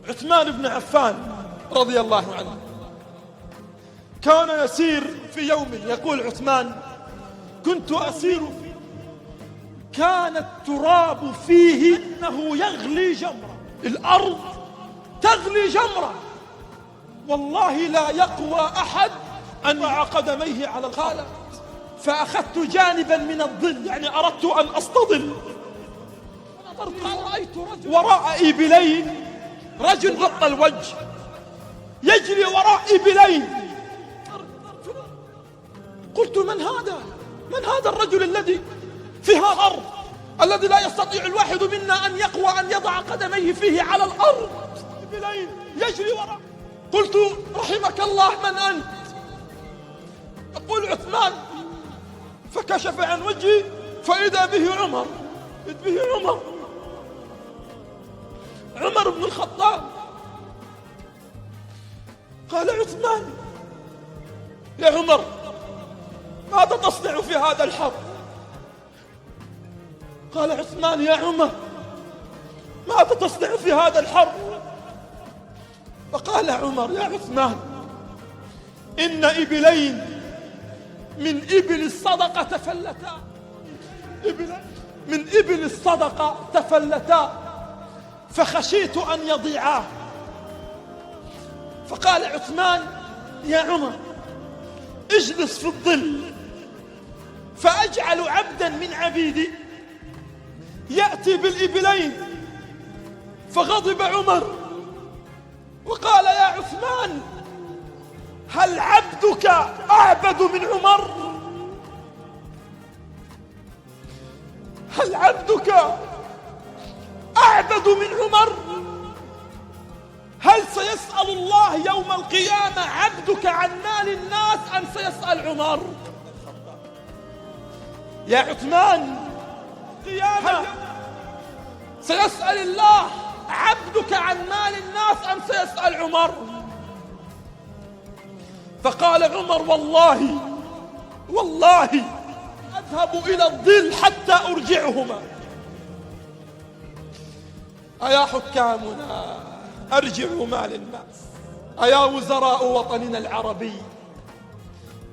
عثمان بن عفان رضي الله عنه كان يسير في يوم، يقول عثمان: كنت أسير فيه كان التراب فيه إنه يغلي جمرة، الأرض تغلي جمرة، والله لا يقوى أحد أن يضع قدميه على الأرض. فأخذت جانبا من الظل، يعني أردت أن أصطدل، رأيت وراء إبلين رجل غطى الوجه يجري وراء إبلين. قلت: من هذا؟ من هذا الرجل الذي في هذا الأرض، الذي لا يستطيع الواحد منا أن يقوى أن يضع قدميه فيه على الأرض؟ إبلين يجري وراء. قلت: رحمك الله، من أنت؟ أقول: عثمان. فكشف عن وجهي فإذا به عمر، عمر بن الخطاب. قال عثمان: يا عمر، ماذا تصنع في هذا الحر؟ قال عثمان: يا عمر، ماذا تصنع في هذا الحر؟ فقال عمر: يا عثمان، إن إبلين من إبل الصدقة تفلتا، من إبل الصدقة تفلتا، فخشيت أن يضيعا. فقال عثمان: يا عمر، اجلس في الظل فأجعل عبدا من عبيدي يأتي بالإبلين. فغضب عمر وقال: يا عثمان، هل عبدك أعبد من عمر؟ هل عبدك أعبد من عمر؟ هل سيسأل الله يوم القيامة عبدك عن مال الناس أم سيسأل عمر؟ يا عثمان، قيامة سيسأل الله عبدك عن مال الناس أم سيسأل عمر؟ فقال عمر: والله أذهب إلى الظل حتى أرجعهما. أيا حكامنا أرجعوا مال الناس، أيا وزراء وطننا العربي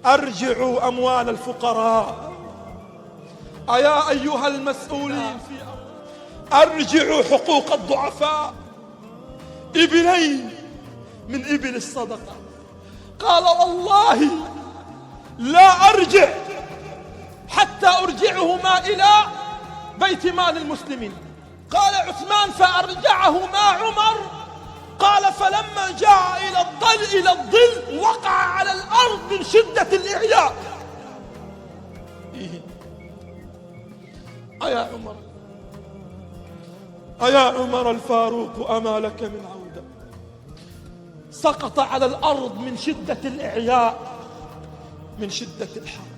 أرجعوا أموال الفقراء، أيا أيها المسؤولين في أرجعوا حقوق الضعفاء. إبلين من إبل الصدقة. قال: والله لا أرجع حتى أرجعهما إلى بيت مال المسلمين. قال عثمان: فأرجعهما عمر. قال: فلما جاء إلى الظل وقع على الأرض من شدة الإعياء. أيا عمر الفاروق، أما لك من عودة؟ سقط على الأرض من شدة الإعياء، من شدة الحر.